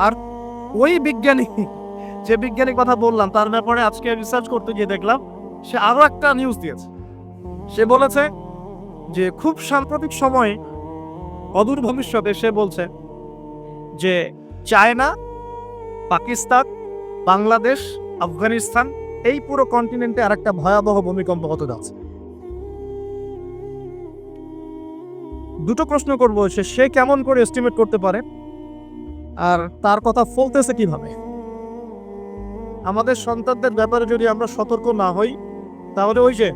আর ওই বিজ্ঞানী, যে বিজ্ঞানীর কথা বললাম, তার ব্যাপারে আজকে রিসার্চ করতে গিয়ে দেখলাম সে আরো একটা নিউজ দিয়েছে। সে বলেছে যে খুব সাম্প্রতিক সময়ে, অদূর ভবিষ্যতে, সে বলছে যে চায়না, পাকিস্তান, বাংলাদেশ, আফগানিস্তান, এই পুরো কন্টিনেন্টে আরেকটা ভয়াবহ ভূমিকম্প হতে যাচ্ছে। দুটো প্রশ্ন করবো, সে কেমন করে এস্টিমেট করতে পারে, আর তার কথা ফলতেছে কিভাবে? আমাদের সন্তানদের ব্যাপারে যদি আমরা সতর্ক না হই, তাহলে ওই যে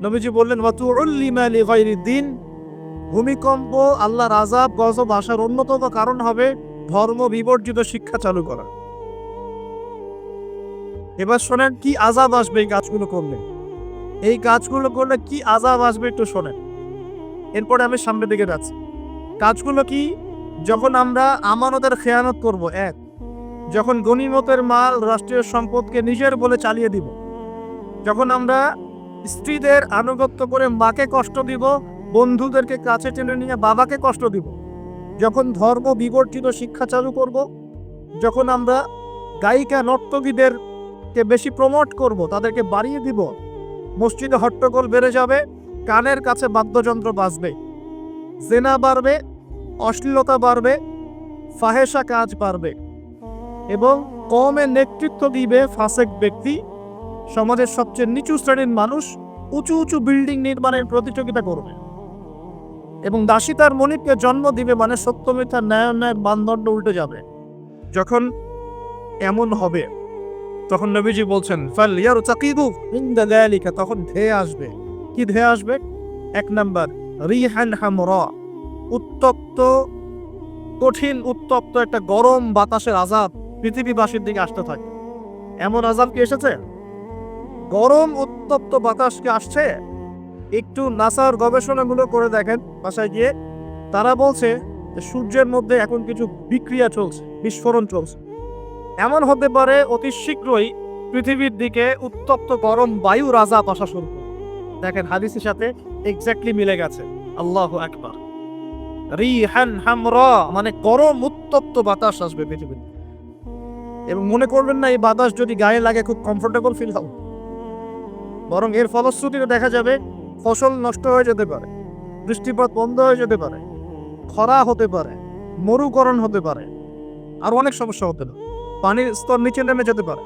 নবীজি বললেন ওয়াতুউল্লিমা লিগাইরিদ্দিন, ভূমিকম্প আল্লাহর আযাব গজব আসার অন্যতম কারণ হবে ধর্ম বিবর্জিত শিক্ষা চালু করা। এবার শোনেন কি আযাব আসবে এই কাজগুলো করলে। এই কাজগুলো করলে কি আযাব আসবে একটু শোনেন, এরপরে আমি সামনের দিকে যাচ্ছি। কাজগুলো কি? যখন আমরা আমানতের খেয়ানত করব, এক, যখন গনিমতের মাল, রাষ্ট্রীয় সম্পদকে নিজের বলে চালিয়ে দিব, যখন আমরা স্ত্রীদের আনুগত্য করে মাকে কষ্ট দিব, বন্ধুদেরকে কাছে টেনে নিয়ে বাবাকে কষ্ট দিব, যখন ধর্ম বিবর্জিত শিক্ষা চালু করব, যখন আমরা গায়িকা নর্তকীদেরকে বেশি প্রমোট করব, তাদেরকে বাড়িয়ে দিব, মসজিদে হট্টগোল বেড়ে যাবে, কানের কাছে বাদ্যযন্ত্র বাজবে, জেনা বাড়বে, অশ্লীলতা বাড়বে, ফাহেসা কাজ বাড়বে, এবং কওমের নেতৃত্ব দিবে ফাসেক ব্যক্তি, সমাজের সবচেয়ে নিচু শ্রেণীর মানুষ উঁচু উঁচু বিল্ডিং নির্মাণের প্রতিযোগিতা করবে, এবং দাসী তার মনিবকে জন্ম দিবে, মানে সত্য মিথ্যা ন্যায় অন্যায়ের মানদণ্ড উল্টে যাবে। যখন এমন হবে, তখন নবীজি বলছেন ফালইয়ারতাকিবু ইনদা যালিকা, তখন ধেয়ে আসবে। কি ধেয়ে আসবে? এক নাম্বার, রিহান হামরা, উত্তপ্ত, কঠিন উত্তপ্ত একটা গরম বাতাসের আযাব পৃথিবীবাসীর দিকে আসতে থাকে। এমন আযাব কি এসেছে? গরম উত্তপ্ত বাতাস কি আসছে? একটু নাসার গবেষণাগুলো করে দেখেন বাসায় গিয়ে। তারা বলছে যে সূর্যের মধ্যে এখন কিছু বিক্রিয়া চলছে, বিস্ফোরণ চলছে। এমন হতে পারে অতি শীঘ্রই পৃথিবীর দিকে উত্তপ্ত গরম বায়ুর আযাব আসা শুরু করবে। দেখেন হাদিসের সাথে এক্স্যাক্টলি মিলে গেছে। আল্লাহু আকবার। রিহান হামরা মানে গরম উত্তপ্ত বাতাস আসবে পৃথিবীতে। এবং মনে করবেন না এই বাতাস যদি গায়ে লাগে খুব কমফোর্টেবল ফিল হবে, বরং এর ফলশ্রুতিতে দেখা যাবে ফসল নষ্ট হয়ে যেতে পারে, বৃষ্টিপাত বন্ধ হয়ে যেতে পারে, খরা হতে পারে, মরুকরণ হতে পারে, আর অনেক সমস্যা হতে পারে, পানির স্তর নিচে নেমে যেতে পারে।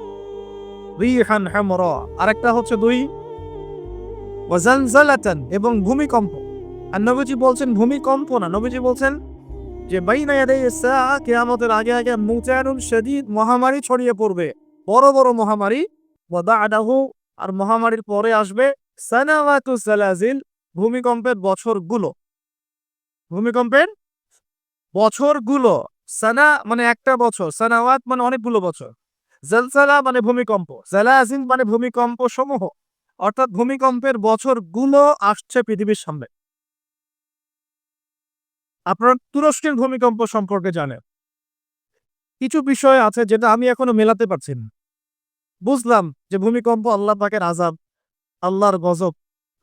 রিহান হামরা। আরেকটা হচ্ছে দুই, ওয়াজালজালাতান, এবং ভূমিকম্প। আর নবীজি বলছেন ভূমিকম্প না, নবীজি বলছেন যে বাইনা ইয়াদাই সাআ, কিয়ামতের আগে আগে মুতানুন শাদীদ, মহামারী ছড়িয়ে পড়বে, বড় বড় মহামারী। ওয়া বা'দাহু, আর মহামারীর পরে আসবে সানাওয়াতু জালাজিল, ভূমিকম্পের বছরগুলো। ভূমিকম্পের বছরগুলো। সানা মানে একটা বছর, সানাওয়াত মানে অনেকগুলো বছর, জালজালা মানে ভূমিকম্প, জালাজিল মানে ভূমিকম্প সমূহ। অর্থাৎ ভূমিকম্পের বছরগুলো আসছে পৃথিবীর সামনে। আপনারা তুরস্কের ভূমিকম্প সম্পর্কে জানেন। কিছু বিষয় আছে যেটা আমি এখনো মেলাতে পারছি না। বুঝলাম যে ভূমিকম্প আল্লাহ পাকের আযাব, আল্লাহর গজব।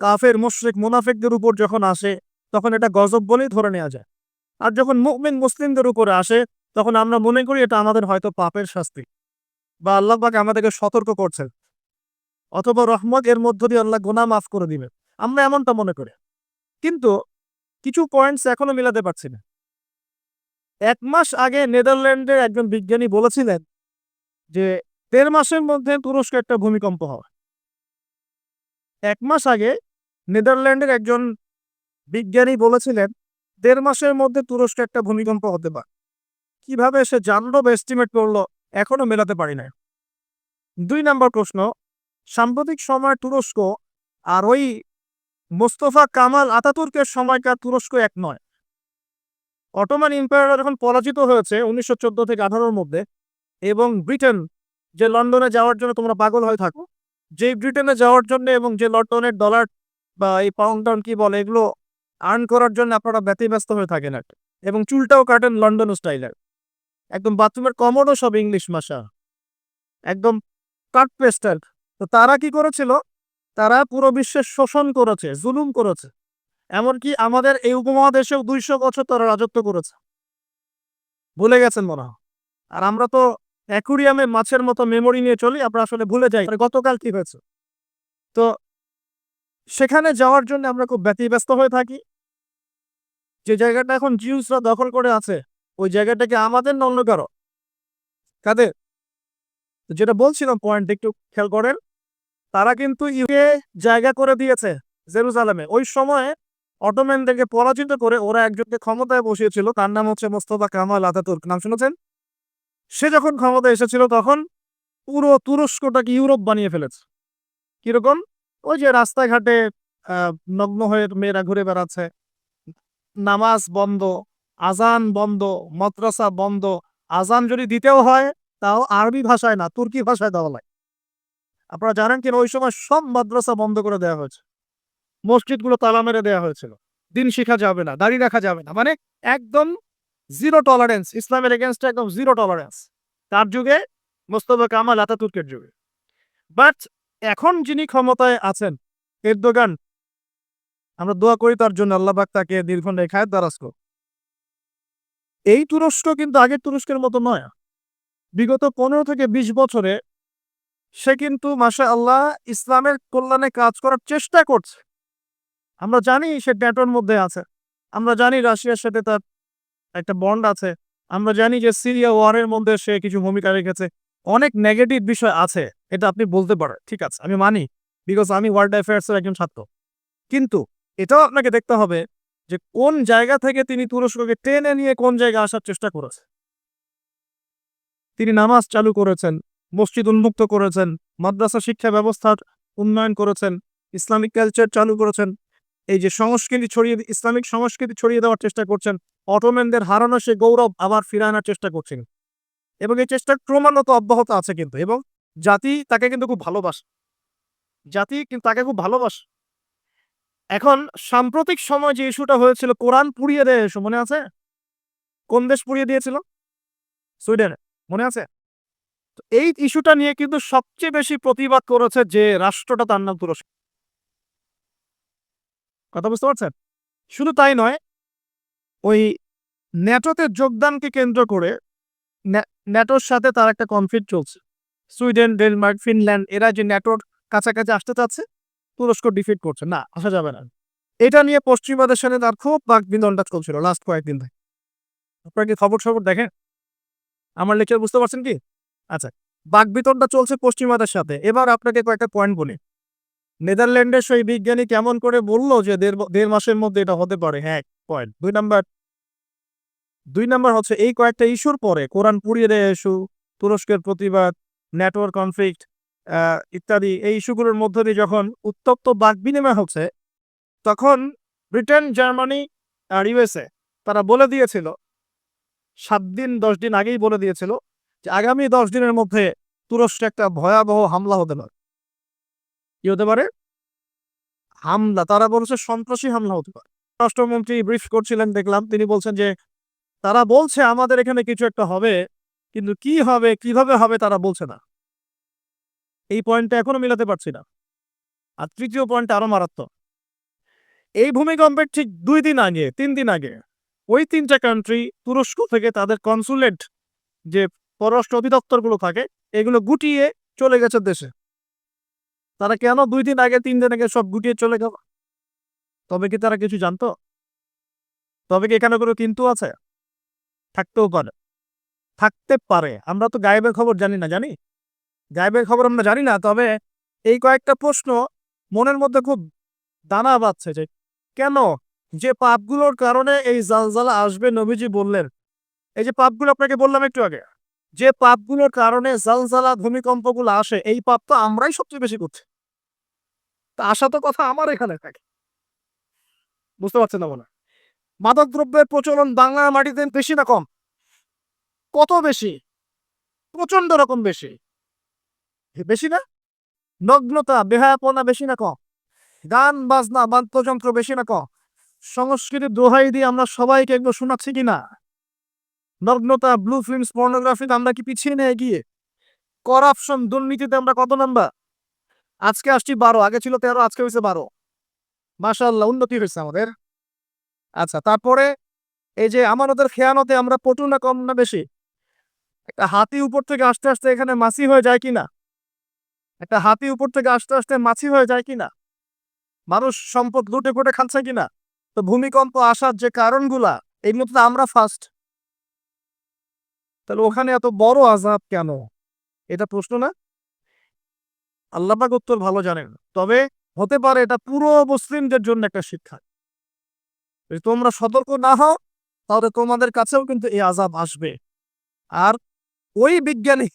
কাফের মুশরিক মুনাফিকদের উপর যখন আসে তখন এটা গজব বলেই ধরে নেওয়া যায়। আর যখন মুমিন মুসলিমদের উপরে আসে তখন আমরা মনে করি এটা আমাদের হয়তো পাপের শাস্তি, বা আল্লাহ পাক আমাদেরকে সতর্ক করছেন, অথবা রহমত, এর মধ্য দিয়ে আল্লাহ গুনাহ মাফ করে দিবেন। আমরা এমনটা মনে করি। কিন্তু কিছু পয়েন্টস এখনো মিলাতে পারছি না। 1 মাস আগে নেদারল্যান্ডের একজন বিজ্ঞানী বলেছিলেন যে 1.5 মাসের মধ্যে তুরস্কে একটা ভূমিকম্প হবে। 1 মাস আগে নেদারল্যান্ডের একজন বিজ্ঞানী বলেছিলেন 1.5 মাসের মধ্যে তুরস্কে একটা ভূমিকম্প হতে পারে। কিভাবে সে জানলো বা এস্টিমেট করলো এখনো মেলাতে পারি না। 2 নম্বর প্রশ্ন, সাম্প্রতিক সময় তুরস্ক আর ওই মোস্তফা কামাল আতাতুর্কের সময়কার তুরস্ক এক নয়। অটোমান এম্পায়ার যখন পরাজিত হয়েছে 1914 থেকে 18-র মধ্যে, এবং ব্রিটেন, যে লন্ডনে যাওয়ার জন্য তোমরা পাগল হয়ে থাকো, যে ব্রিটেনে যাওয়ার জন্য এবং যে লন্ডনের ডলার বা এই পাউন্ড টাউন কি বলে এগুলো আর্ন করার জন্য আপনারা ব্যতিব্যস্ত হয়ে থাকেন একটা, এবং চুলটাও কাটেন লন্ডন স্টাইলের, একদম বাথরুমের কমোডও সব ইংলিশ ভাষা, একদম কাট পেস্টার। তো তারা কি করেছিল? তারা পুরো বিশ্বের শোষণ করেছে, জুলুম করেছে। এমনকি আমাদের এই উপমহাদেশেও 200 বছর তারা রাজত্ব করেছে। ভুলে গেছেন মনে হয়। আর আমরা তো অ্যাকুরিয়ামে মাছের মতো মেমোরি নিয়ে চলি, আমরা আসলে ভুলে যাই গতকাল কি হয়েছে। তো সেখানে যাওয়ার জন্য আমরা খুব ব্যতিব্যস্ত হয়ে থাকি। যে জায়গাটা এখন জিউসরা দখল করে আছে, ওই জায়গাটা কি আমাদের না অন্য কারো? কাদের? যেটা বলছিলাম পয়েন্ট একটু খেয়াল করেন। তারা কিন্তু ইউকে জায়গা করে দিয়েছে জেরুজালেমে। ওই সময়ে অটোম্যানদেরকে পরাজিত করে ওরা একজনকে ক্ষমতায় বসিয়েছিল, তার নাম হচ্ছে মোস্তফা কামাল আতাতুর্ক। নাম শুনেছেন? সে যখন ক্ষমতায় এসেছিল তখন পুরো তুরস্কটাকে ইউরোপ বানিয়ে ফেলেছে। কিরকম? ওই যে রাস্তাঘাটে নগ্ন হয়ে মেয়েরা ঘুরে বেড়াচ্ছে, নামাজ বন্ধ, আজান বন্ধ, মাদ্রাসা বন্ধ। আজান যদি দিতেও হয় তাও আরবি ভাষায় না, তুর্কি ভাষায় দেওয়া লাগে। আপনারা জানেন কিনা ওই সময় সব মাদ্রাসা বন্ধ করে দেওয়া হয়েছে, মসজিদগুলো তালা মেরে দেওয়া হয়েছিল। দিন শিখা যাবে না, দাড়ি রাখা যাবে না, মানে একদম জিরো টলারেন্স, ইসলামের এগেনস্টে একদম জিরো টলারেন্স। তার যুগে, মোস্তফা কামাল আতাতুর্কের যুগে। বাট এখন যিনি ক্ষমতায় আছেন, এরদোগান, আমরা দোয়া করি তার জন্য, আল্লাহ পাক তাকে দীর্ঘ নেখায়াত দারাজ করুন। এই তুরস্ক কিন্তু আগের তুরস্কের মতো নয়। বিগত 15 থেকে 20 বছরে সে কিন্তু মাশাআল্লাহ ইসলামের কল্যাণে কাজ করার চেষ্টা করছে। আমরা জানি সে ন্যাটোর মধ্যে আছে, আমরা জানি রাশিয়ার সাথে তার একটা বন্ড আছে, আমরা জানি যে সিরিয়া ওয়ারের মধ্যে সে কিছু ভূমিকা রেখেছে। অনেক নেগেটিভ বিষয় আছে, এটা আপনি বলতে পারেন, ঠিক আছে, আমি মানি, বিকজ আমি ওয়ার্ল্ড অ্যাফেয়ার্সের একজন ছাত্র। কিন্তু এটাও আপনাকে দেখতে হবে যে কোন জায়গা থেকে তিনি তুরস্ককে টেনে নিয়ে কোন জায়গায় আসার চেষ্টা করেছে। তিনি নামাজ চালু করেছেন, মসজিদ উন্মুক্ত করেছেন, মাদ্রাসা শিক্ষা ব্যবস্থার উন্নয়ন করেছেন, ইসলামিক কালচার চালু করেছেন, এই যে সংস্কৃতি ছড়িয়ে, ইসলামিক সংস্কৃতি ছড়িয়ে দেওয়ার চেষ্টা করছেন, অটোম্যানদের হারানো সে গৌরব আবার ফিরে আনার চেষ্টা করছেন। এবং এই চেষ্টা ক্রমাগত অব্যাহত আছে কিন্তু, এবং জাতি তাকে কিন্তু খুব ভালোবাসে, জাতি কিন্তু তাকে খুব ভালোবাসে। এখন সাম্প্রতিক সময় যে ইস্যুটা হয়েছিল, কোরআন পুড়িয়ে দেয় ইস্যু, মনে আছে? কোন দেশ পুড়িয়ে দিয়েছিল? সুইডেনে, মনে আছে? তো এই ইস্যুটা নিয়ে কিন্তু সবচেয়ে বেশি প্রতিবাদ করেছে যে রাষ্ট্রটা, তার নাম তুরস্ক। কথা বুঝতে পারছেন? শুধু তাই নয়, ওই ন্যাটোতে যোগদানকে কেন্দ্র করে ন্যাটোর সাথে তার একটা কনফ্লিক্ট চলছে। সুইডেন, ডেনমার্ক, ফিনল্যান্ড এরা যে ন্যাটোর কাছাকাছি আসতে চাচ্ছে, তুরস্ক ডিফিট করছে, না আসা যাবে না। এটা নিয়ে পশ্চিমাদের সাথে তার খুব বাকবিতণ্ডা চলছিল লাস্ট কয়েকদিন থেকে। আপনারা কি খবর দেখেন? আমার লেকচার বুঝতে পারছেন কি? আচ্ছা, বাকবিতণ্ডা চলছে পশ্চিমাদের সাথে। এবার আপনাকে কয়েকটা পয়েন্ট বলি। নেদারল্যান্ডের সেই বিজ্ঞানী কেমন করে বললো যে দেড় মাসের মধ্যে এটা হতে পারে? হ্যাঁ, পয়েন্ট। দুই নাম্বার হচ্ছে এই কয়েকটা ইস্যুর পরে কোরআন পুড়িয়ে দেয় ইস্যু, তুরস্কের প্রতিবাদ, নেটওয়ার্ক কনফ্লিক্ট ইত্যাদি, এই ইস্যুগুলোর মধ্য দিয়ে যখন উত্তপ্ত বাক বিনিময় হচ্ছে, তখন ব্রিটেন, জার্মানি আর ইউএসএ তারা বলে দিয়েছিল, 7-10 দিন আগেই বলে দিয়েছিল যে আগামী 10 দিনের মধ্যে তুরস্কে একটা ভয়াবহ হামলা হতে পারে। কি হতে পারে? হামলা। তারা বলছে সন্ত্রাসী হামলা হতে পারে। রাষ্ট্রমন্ত্রী ব্রিফ করছিলেন, দেখলাম তিনি বলছেন যে তারা বলছে আমাদের এখানে কিছু একটা হবে, কিন্তু কি হবে, কিভাবে হবে তারা বলছে না। এই পয়েন্টটা এখনো মিলাতে পারছি না। আর তৃতীয় পয়েন্টটা আরো মারাত্মক। এই ভূমিকম্পের ঠিক 2 দিন আগে, 3 দিন আগে ওই 3টা কান্ট্রি তুরস্ক থেকে তাদের কনসুলেট, যে পররাষ্ট্র অধিদপ্তরগুলো থাকে, এগুলো গুটিয়ে চলে গেছে দেশে। তারা কেন 2 দিন আগে, 3 দিন আগে সব গুটিয়ে চলে গেল? তবে কি তারা কিছু জানতো? তবে কি এখানে কোনো কিন্তু আছে? থাকতেও পারে, থাকতে পারে। আমরা তো গায়েবের খবর জানি না, জানি? গায়েবের খবর আমরা জানি না। তবে এই কয়েকটা প্রশ্ন মনের মধ্যে খুব দানা বাঁধছে যে কেন, যে পাপগুলোর কারণে এই জালজালা আসবে নবীজি বললেন। এই যে পাপগুলো আপনাকে বললাম একটু আগে, যে পাপগুলোর কারণে জালজালা, ভূমিকম্পগুলো আসে, এই পাপ তো আমরাই সবচেয়ে বেশি করছি। তা আসা তো কথা আমার এখানে থাকে। বুঝতে পারছেন না মনে হয়? মাদকদ্রব্যের প্রচলন বাংলার মাটিতে বেশি না কম? কত বেশি? প্রচন্ড রকম বেশি। বেশি না? নগ্নতা, বেহায়াপনা বেশি না কম? গান বাজনা, বাদ্যযন্ত্র বেশি না কম? সংস্কৃতির দোহাই দিয়ে আমরা সবাইকে এগুলো শোনাচ্ছি কিনা? নগ্নতা, ব্লু ফিল্মস, পর্নোগ্রাফিতে আমরা কি পিছিয়ে নেই এগিয়ে? করাপশন, দুর্নীতিতে আমরা কত নাম্বার? আজকে আসছি 12, আগে ছিল 13, আজকে হয়েছে 12। মাশাআল্লাহ, উন্নতি হয়েছে আমাদের। আচ্ছা, তারপরে এই যে আমানতের খেয়ানতে আমরা পটু না কম না বেশি? একটা হাতি উপর থেকে আস্তে আস্তে এখানে মাছি হয়ে যায় কিনা? একটা হাতি উপর থেকে আস্তে আস্তে মাছি হয়ে যায় কিনা? মানুষ সম্পদ লুটে পুটে খাচ্ছে কিনা? তো ভূমিকম্প আসার যে কারণগুলা, এর মধ্যে আমরা ফার্স্ট। তাহলে ওখানে এত বড় আযাব কেন? এটা প্রশ্ন না? আল্লাহ পাক উত্তর ভালো জানেন। তবে হতে পারে এটা পুরো মুসলিমদের জন্য একটা শিক্ষা। যদি তোমরা সতর্ক না হও, তাহলে তোমাদের কাছেও কিন্তু এই আযাব আসবে। আর ওই বিজ্ঞানী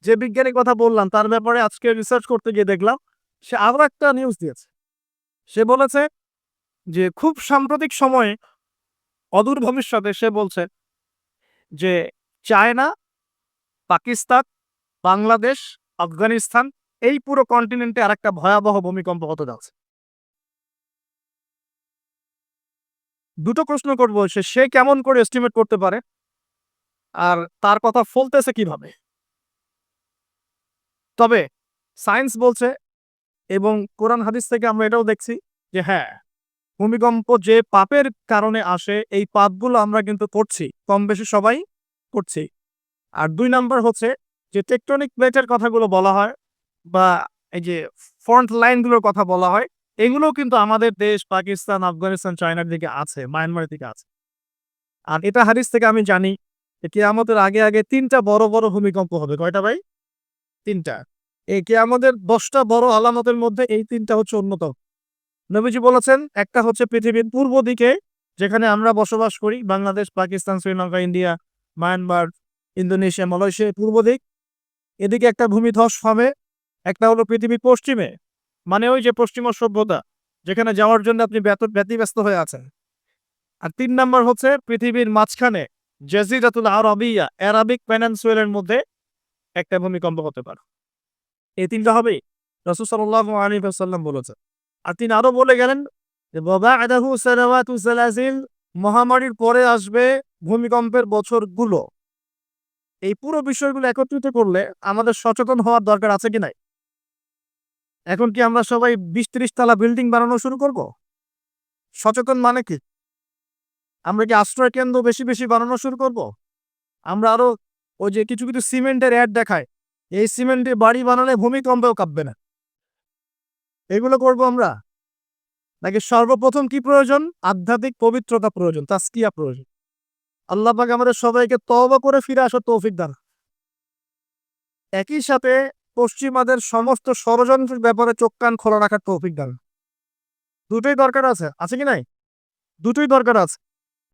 যে বিজ্ঞানীর কথা বললাম, তার ব্যাপারে আজকে রিসার্চ করতে গিয়ে দেখলাম, সে আরো একটা নিউজ দিয়েছে। সে বলেছে যে খুব সাম্প্রতিক সময়ে, অদূর ভবিষ্যতে সে বলছে যে চায়না, পাকিস্তান, বাংলাদেশ, আফগানিস্তান এই পুরো কন্টিনেন্টে আরেকটা ভয়াবহ ভূমিকম্প হতে যাচ্ছে। দুটো প্রশ্ন করব, সে কেমন করে এস্টিমেট করতে পারে? আর তার কথা ফলতেছে কিভাবে? তবে সায়েন্স বলছে এবং কোরআন হাদিস থেকে আমরা এটাও দেখছি যে হ্যাঁ, ভূমিকম্প যে পাপের কারণে আসে, এই পাপগুলো আমরা কিন্তু করছি, কম বেশি সবাই করছি। আর ২ নাম্বার হচ্ছে যে টেকটনিক প্লেটের কথাগুলো বলা হয় বা এই যে ফ্রন্ট লাইনগুলোর কথা বলা হয়, এগুলোও কিন্তু আমাদের দেশ পাকিস্তান, আফগানিস্তান, চায়নার দিকে আছে, মায়ানমারের দিকে আছে। আর এটা হাদিস থেকে আমি জানি যে কিয়ামতের আগে আগে ৩ টা বড় বড় ভূমিকম্প হবে। কয়টা ভাই? ৩ টা। এই কিয়ামতের ১০ টা বড় আলামতের মধ্যে এই ৩ টা হচ্ছে অন্যতম। নবীজি বলেছেন, একটা হচ্ছে পৃথিবীর পূর্ব দিকে যেখানে আমরা বসবাস করি, Bangladesh, Pakistan, Sri Lanka, India, Myanmar, Indonesia, Malaysia, পূর্ব দিক, এদিকে একটা ভূমিধস হবে। একটা হলো পৃথিবীর পশ্চিমে, মানে ওই যে পশ্চিমা সভ্যতা, যেখানে যাওয়ার জন্য আপনি ব্যতিব্যস্ত হয়ে আছেন। আর ৩ নাম্বার হচ্ছে পৃথিবীর মাঝখানে জাজিরাতুল আরাবিয়া, অ্যারাবিক পেনিনসুলার মধ্যে একটা ভূমিকম্প হতে পারে। এই ৩ টা হবেই। রাসূল সাল্লাল্লাহু আলাইহি ওয়াসাল্লাম বলেছেন। আর তিনি আরো বলে গেলেন যে ওয়াবা'দাহু সানাওয়াতু সালাসিল, মহামারীর পরে আসবে ভূমিকম্পের বছরগুলো। এই পুরো বিষয়গুলো একত্রিত করলে আমাদের সচেতন হওয়ার দরকার আছে কি নাই? এখন কি আমরা সবাই ২০-৩০ তলা বিল্ডিং বানানো শুরু করব? সচেতন মানে কি? আমরা কি আশ্রয় কেন্দ্র বেশি বেশি বানানো শুরু করব? আমরা আরো ওই যে কিছু কিছু সিমেন্টের অ্যাড দেখায়, এই সিমেন্টে বাড়ি বানালে ভূমিকম্পেও কাঁপবে না। এগুলো করব আমরা? নাকি সর্বপ্রথম কি প্রয়োজন? আধ্যাত্মিক পবিত্রতা প্রয়োজন, তাসকিয়া প্রয়োজন। আল্লাহ পাক আমাদের সবাইকে তওবা করে ফিরে আসার তৌফিক দান। একই সাথে পশ্চিমাদের সমস্ত ষড়যন্ত্রের ব্যাপারে চোখ কান খোলা রাখার তৌফিক দান। দুটোই দরকার আছে। আছে কি নাই? দুটোই দরকার আছে।